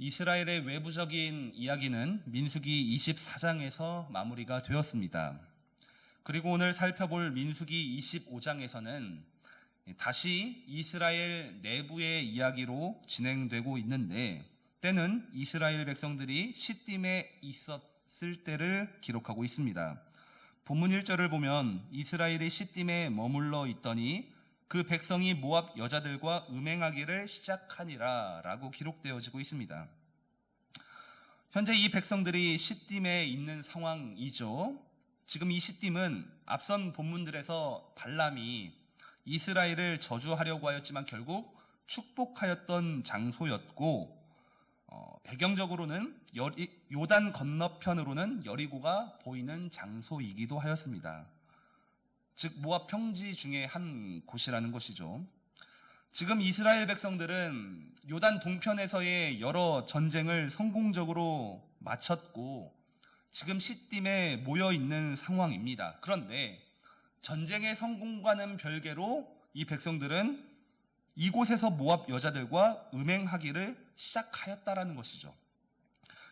이스라엘의 외부적인 이야기는 민수기 24장에서 마무리가 되었습니다. 그리고 오늘 살펴볼 민수기 25장에서는 다시 이스라엘 내부의 이야기로 진행되고 있는데, 때는 이스라엘 백성들이 시딤에 있었을 때를 기록하고 있습니다. 본문 1절을 보면 이스라엘이 시딤에 머물러 있더니 그 백성이 모압 여자들과 음행하기를 시작하니라 라고 기록되어지고 있습니다. 현재 이 백성들이 시딤에 있는 상황이죠. 지금 이 시딤은 앞선 본문들에서 발람이 이스라엘을 저주하려고 하였지만 결국 축복하였던 장소였고, 배경적으로는 요단 건너편으로는 여리고가 보이는 장소이기도 하였습니다. 즉 모압 평지 중에 한 곳이라는 것이죠. 지금 이스라엘 백성들은 요단 동편에서의 여러 전쟁을 성공적으로 마쳤고 지금 시딤에 모여 있는 상황입니다. 그런데 전쟁의 성공과는 별개로 이 백성들은 이곳에서 모압 여자들과 음행하기를 시작하였다라는 것이죠.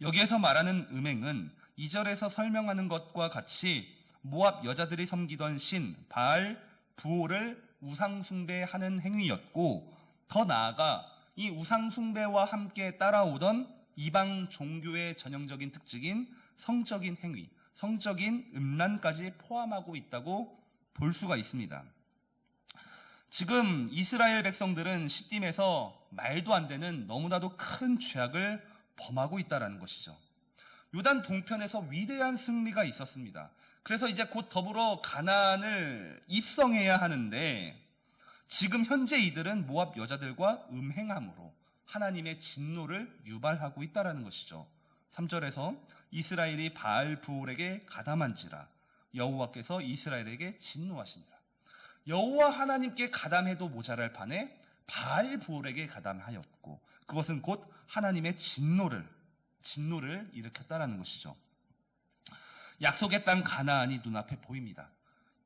여기에서 말하는 음행은 2절에서 설명하는 것과 같이 모압 여자들이 섬기던 신 바알 부올을 우상숭배하는 행위였고, 더 나아가 이 우상숭배와 함께 따라오던 이방 종교의 전형적인 특징인 성적인 행위, 성적인 음란까지 포함하고 있다고 볼 수가 있습니다. 지금 이스라엘 백성들은 시딤에서 말도 안 되는 너무나도 큰 죄악을 범하고 있다는 것이죠. 요단 동편에서 위대한 승리가 있었습니다. 그래서 이제 곧 더불어 가나안을 입성해야 하는데 지금 현재 이들은 모압 여자들과 음행함으로 하나님의 진노를 유발하고 있다는 것이죠. 3절에서 이스라엘이 바알 부올에게 가담한지라 여호와께서 이스라엘에게 진노하시니라. 여호와 하나님께 가담해도 모자랄 판에 바알 부올에게 가담하였고 그것은 곧 하나님의 진노를 일으켰다라는 것이죠. 약속의 땅 가나안이 눈앞에 보입니다.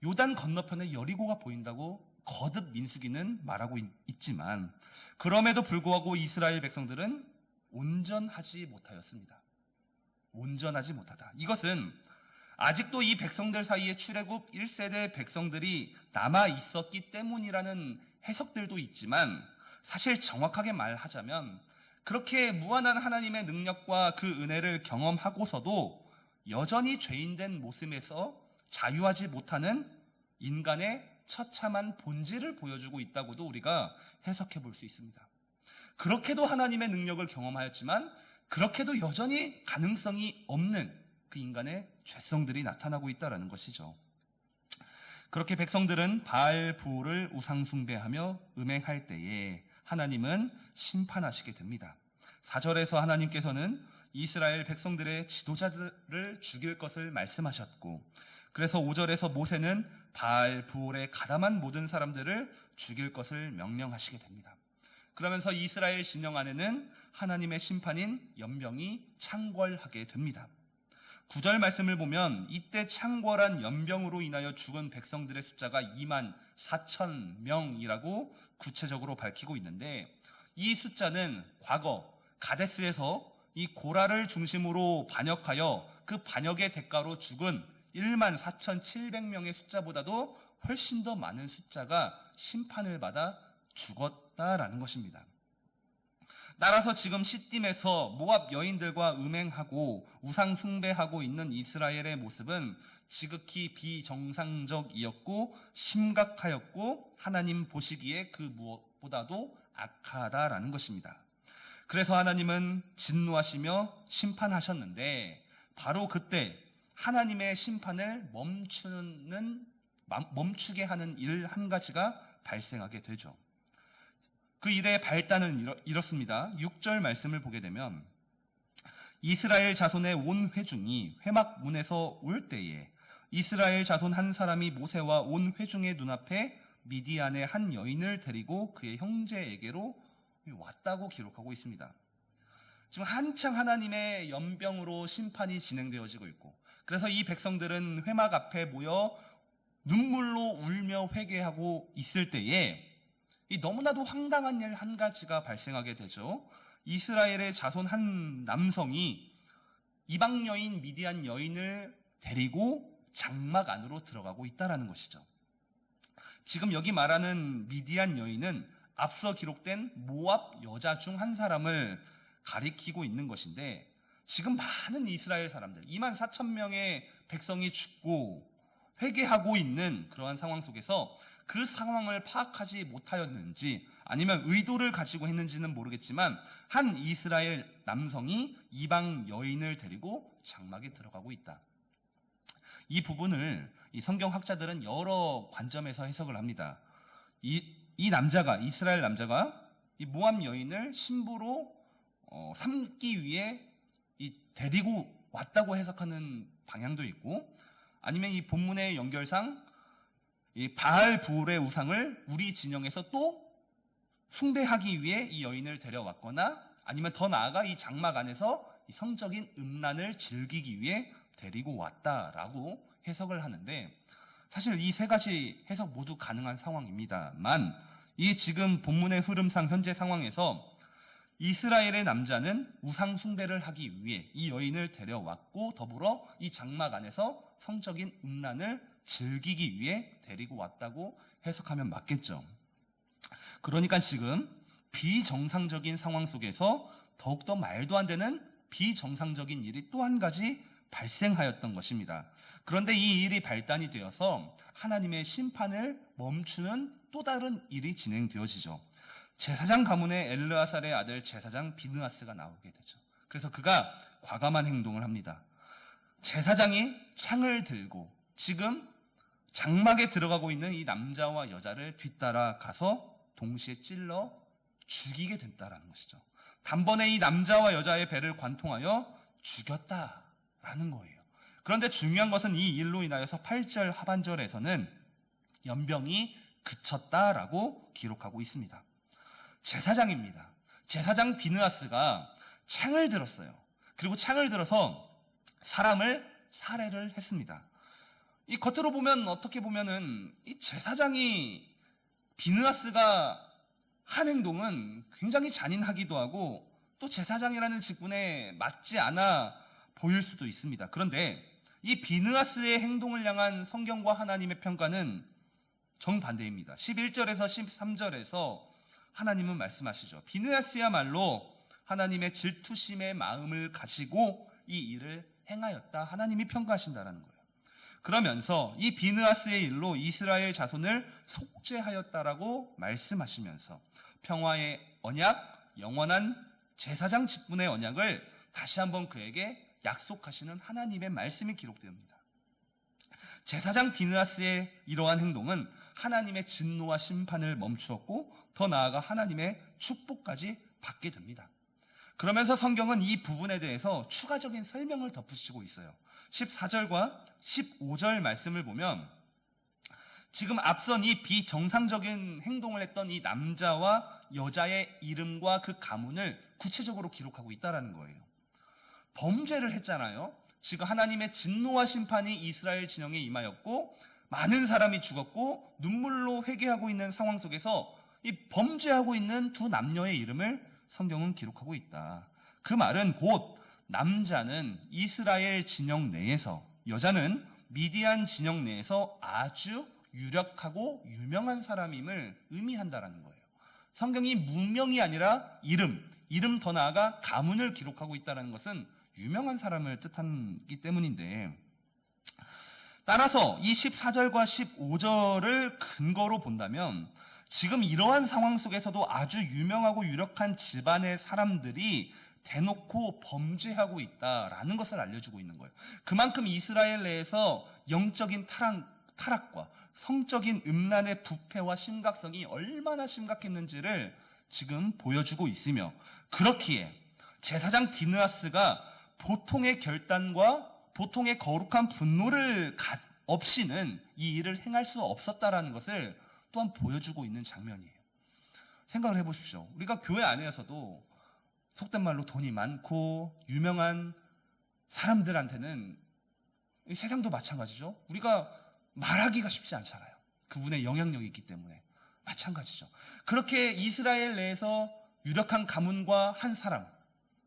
요단 건너편에 여리고가 보인다고 거듭 민수기는 말하고 있지만 그럼에도 불구하고 이스라엘 백성들은 온전하지 못하였습니다. 온전하지 못하다. 이것은 아직도 이 백성들 사이에 출애굽 1세대 백성들이 남아 있었기 때문이라는 해석들도 있지만 사실 정확하게 말하자면 그렇게 무한한 하나님의 능력과 그 은혜를 경험하고서도 여전히 죄인된 모습에서 자유하지 못하는 인간의 처참한 본질을 보여주고 있다고도 우리가 해석해 볼 수 있습니다. 그렇게도 하나님의 능력을 경험하였지만 그렇게도 여전히 가능성이 없는 그 인간의 죄성들이 나타나고 있다는 것이죠. 그렇게 백성들은 바알 부올을 우상숭배하며 음행할 때에 하나님은 심판하시게 됩니다. 4절에서 하나님께서는 이스라엘 백성들의 지도자들을 죽일 것을 말씀하셨고, 그래서 5절에서 모세는 바알 부올에 가담한 모든 사람들을 죽일 것을 명령하시게 됩니다. 그러면서 이스라엘 진영 안에는 하나님의 심판인 연병이 창궐하게 됩니다. 9절 말씀을 보면 이때 창궐한 연병으로 인하여 죽은 백성들의 숫자가 2만 4천 명이라고 구체적으로 밝히고 있는데, 이 숫자는 과거 가데스에서 이 고라를 중심으로 반역하여 그 반역의 대가로 죽은 1만 4,700명의 숫자보다도 훨씬 더 많은 숫자가 심판을 받아 죽었다라는 것입니다. 따라서 지금 시딤에서 모압 여인들과 음행하고 우상 숭배하고 있는 이스라엘의 모습은 지극히 비정상적이었고 심각하였고 하나님 보시기에 그 무엇보다도 악하다라는 것입니다. 그래서 하나님은 진노하시며 심판하셨는데 바로 그때 하나님의 심판을 멈추게 하는 일 한 가지가 발생하게 되죠. 그 일의 발단은 이렇습니다. 6절 말씀을 보게 되면 이스라엘 자손의 온 회중이 회막문에서 올 때에 이스라엘 자손 한 사람이 모세와 온 회중의 눈앞에 미디안의 한 여인을 데리고 그의 형제에게로 왔다고 기록하고 있습니다. 지금 한창 하나님의 연병으로 심판이 진행되어지고 있고, 그래서 이 백성들은 회막 앞에 모여 눈물로 울며 회개하고 있을 때에 이 너무나도 황당한 일 한 가지가 발생하게 되죠. 이스라엘의 자손 한 남성이 이방 여인 미디안 여인을 데리고 장막 안으로 들어가고 있다라는 것이죠. 지금 여기 말하는 미디안 여인은 앞서 기록된 모압 여자 중 한 사람을 가리키고 있는 것인데, 지금 많은 이스라엘 사람들 24,000명의 백성이 죽고 회개하고 있는 그러한 상황 속에서 그 상황을 파악하지 못하였는지 아니면 의도를 가지고 했는지는 모르겠지만 한 이스라엘 남성이 이방 여인을 데리고 장막에 들어가고 있다. 이 부분을 이 성경학자들은 여러 관점에서 해석을 합니다. 이 남자가, 이스라엘 남자가 이 모압 여인을 신부로 삼기 위해 데리고 왔다고 해석하는 방향도 있고, 아니면 이 본문의 연결상 이 바알 부울의 우상을 우리 진영에서 또 숭배하기 위해 이 여인을 데려왔거나, 아니면 더 나아가 이 장막 안에서 이 성적인 음란을 즐기기 위해 데리고 왔다라고 해석을 하는데, 사실 이 세 가지 해석 모두 가능한 상황입니다만, 이 지금 본문의 흐름상 현재 상황에서 이스라엘의 남자는 우상 숭배를 하기 위해 이 여인을 데려왔고, 더불어 이 장막 안에서 성적인 음란을 즐기기 위해 데리고 왔다고 해석하면 맞겠죠. 그러니까 지금 비정상적인 상황 속에서 더욱더 말도 안 되는 비정상적인 일이 또 한 가지 발생하였던 것입니다. 그런데 이 일이 발단이 되어서 하나님의 심판을 멈추는 또 다른 일이 진행되어지죠. 제사장 가문의 엘르아살의 아들 제사장 비느하스가 나오게 되죠. 그래서 그가 과감한 행동을 합니다. 제사장이 창을 들고 지금 장막에 들어가고 있는 이 남자와 여자를 뒤따라 가서 동시에 찔러 죽이게 됐다라는 것이죠. 단번에 이 남자와 여자의 배를 관통하여 죽였다라는 거예요. 그런데 중요한 것은 이 일로 인하여서 8절 하반절에서는 연병이 그쳤다라고 기록하고 있습니다. 제사장입니다. 제사장 비느하스가 창을 들었어요. 그리고 창을 들어서 사람을 살해를 했습니다. 이 겉으로 보면 어떻게 보면은 이 제사장이 비느하스가 한 행동은 굉장히 잔인하기도 하고 또 제사장이라는 직분에 맞지 않아 보일 수도 있습니다. 그런데 이 비느하스의 행동을 향한 성경과 하나님의 평가는 정반대입니다. 11절에서 13절에서 하나님은 말씀하시죠. 비느하스야말로 하나님의 질투심의 마음을 가지고 이 일을 행하였다. 하나님이 평가하신다라는 거예요. 그러면서 이 비느하스의 일로 이스라엘 자손을 속죄하였다라고 말씀하시면서 평화의 언약, 영원한 제사장 직분의 언약을 다시 한번 그에게 약속하시는 하나님의 말씀이 기록됩니다. 제사장 비느하스의 이러한 행동은 하나님의 진노와 심판을 멈추었고 더 나아가 하나님의 축복까지 받게 됩니다. 그러면서 성경은 이 부분에 대해서 추가적인 설명을 덧붙이고 있어요. 14절과 15절 말씀을 보면 지금 앞선 이 비정상적인 행동을 했던 이 남자와 여자의 이름과 그 가문을 구체적으로 기록하고 있다는 거예요. 범죄를 했잖아요. 지금 하나님의 진노와 심판이 이스라엘 진영에 임하였고 많은 사람이 죽었고 눈물로 회개하고 있는 상황 속에서 이 범죄하고 있는 두 남녀의 이름을 성경은 기록하고 있다. 그 말은 곧 남자는 이스라엘 진영 내에서, 여자는 미디안 진영 내에서 아주 유력하고 유명한 사람임을 의미한다라는 거예요. 성경이 문명이 아니라 이름 더 나아가 가문을 기록하고 있다는 것은 유명한 사람을 뜻하기 때문인데, 따라서 이 14절과 15절을 근거로 본다면 지금 이러한 상황 속에서도 아주 유명하고 유력한 집안의 사람들이 대놓고 범죄하고 있다라는 것을 알려주고 있는 거예요. 그만큼 이스라엘 내에서 영적인 타락과 성적인 음란의 부패와 심각성이 얼마나 심각했는지를 지금 보여주고 있으며, 그렇기에 제사장 비느하스가 보통의 결단과 보통의 거룩한 분노를 없이는 이 일을 행할 수 없었다라는 것을 또한 보여주고 있는 장면이에요. 생각을 해보십시오. 우리가 교회 안에서도 속된 말로 돈이 많고 유명한 사람들한테는 세상도 마찬가지죠. 우리가 말하기가 쉽지 않잖아요. 그분의 영향력이 있기 때문에. 마찬가지죠. 그렇게 이스라엘 내에서 유력한 가문과 한 사람,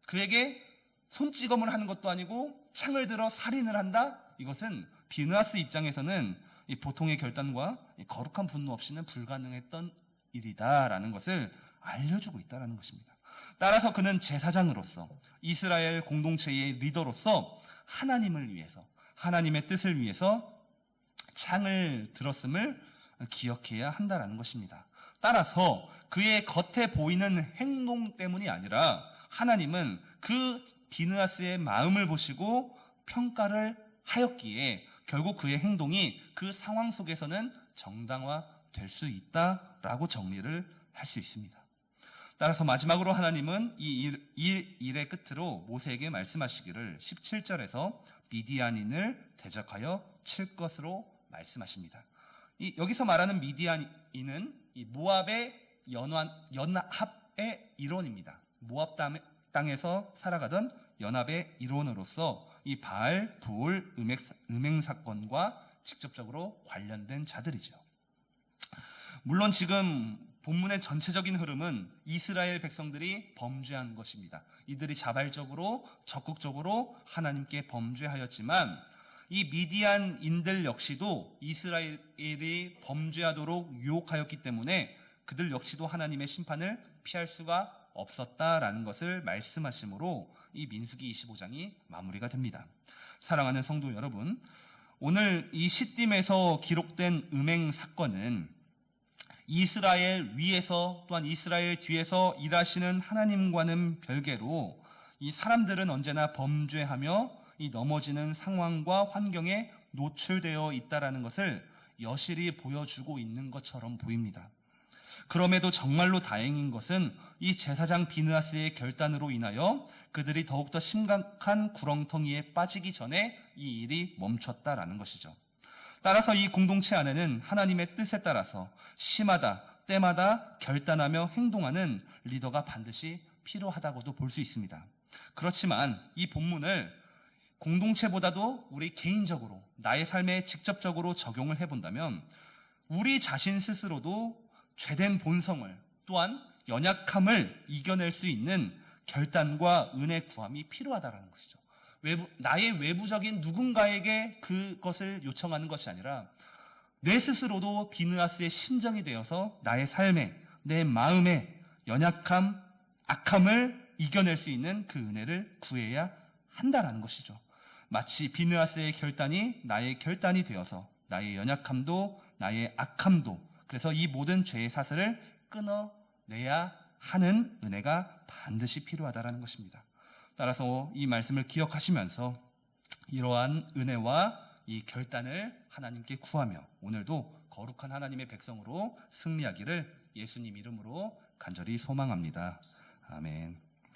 그에게 손찌검을 하는 것도 아니고 창을 들어 살인을 한다? 이것은 비느하스 입장에서는 이 보통의 결단과 이 거룩한 분노 없이는 불가능했던 일이다라는 것을 알려주고 있다는 것입니다. 따라서 그는 제사장으로서 이스라엘 공동체의 리더로서 하나님을 위해서, 하나님의 뜻을 위해서 창을 들었음을 기억해야 한다는 것입니다. 따라서 그의 겉에 보이는 행동 때문이 아니라 하나님은 그 비느하스의 마음을 보시고 평가를 하였기에 결국 그의 행동이 그 상황 속에서는 정당화될 수 있다라고 정리를 할 수 있습니다. 따라서 마지막으로 하나님은 이 일의 끝으로 모세에게 말씀하시기를 17절에서 미디안인을 대적하여 칠 것으로 말씀하십니다. 여기서 말하는 미디안인은 이 모압의 연합의 일원입니다. 모압 땅에서 살아가던 연합의 일원으로서 이 바알, 부올, 음행 사건과 직접적으로 관련된 자들이죠. 물론 지금 본문의 전체적인 흐름은 이스라엘 백성들이 범죄한 것입니다. 이들이 자발적으로 적극적으로 하나님께 범죄하였지만 이 미디안인들 역시도 이스라엘이 범죄하도록 유혹하였기 때문에 그들 역시도 하나님의 심판을 피할 수가 없었다라는 것을 말씀하심으로 이 민수기 25장이 마무리가 됩니다. 사랑하는 성도 여러분, 오늘 이 시딤에서 기록된 음행 사건은 이스라엘 위에서 또한 이스라엘 뒤에서 일하시는 하나님과는 별개로 이 사람들은 언제나 범죄하며 이 넘어지는 상황과 환경에 노출되어 있다라는 것을 여실히 보여주고 있는 것처럼 보입니다. 그럼에도 정말로 다행인 것은 이 제사장 비느하스의 결단으로 인하여 그들이 더욱더 심각한 구렁텅이에 빠지기 전에 이 일이 멈췄다라는 것이죠. 따라서 이 공동체 안에는 하나님의 뜻에 따라서 시마다 때마다 결단하며 행동하는 리더가 반드시 필요하다고도 볼 수 있습니다. 그렇지만 이 본문을 공동체보다도 우리 개인적으로 나의 삶에 직접적으로 적용을 해본다면 우리 자신 스스로도 죄된 본성을 또한 연약함을 이겨낼 수 있는 결단과 은혜 구함이 필요하다는 것이죠. 나의 외부적인 누군가에게 그것을 요청하는 것이 아니라 내 스스로도 비느하스의 심정이 되어서 나의 삶에, 내 마음에 연약함, 악함을 이겨낼 수 있는 그 은혜를 구해야 한다는 것이죠. 마치 비느하스의 결단이 나의 결단이 되어서 나의 연약함도 나의 악함도, 그래서 이 모든 죄의 사슬을 끊어내야 하는 은혜가 반드시 필요하다는 것입니다. 따라서 이 말씀을 기억하시면서 이러한 은혜와 이 결단을 하나님께 구하며 오늘도 거룩한 하나님의 백성으로 승리하기를 예수님 이름으로 간절히 소망합니다. 아멘.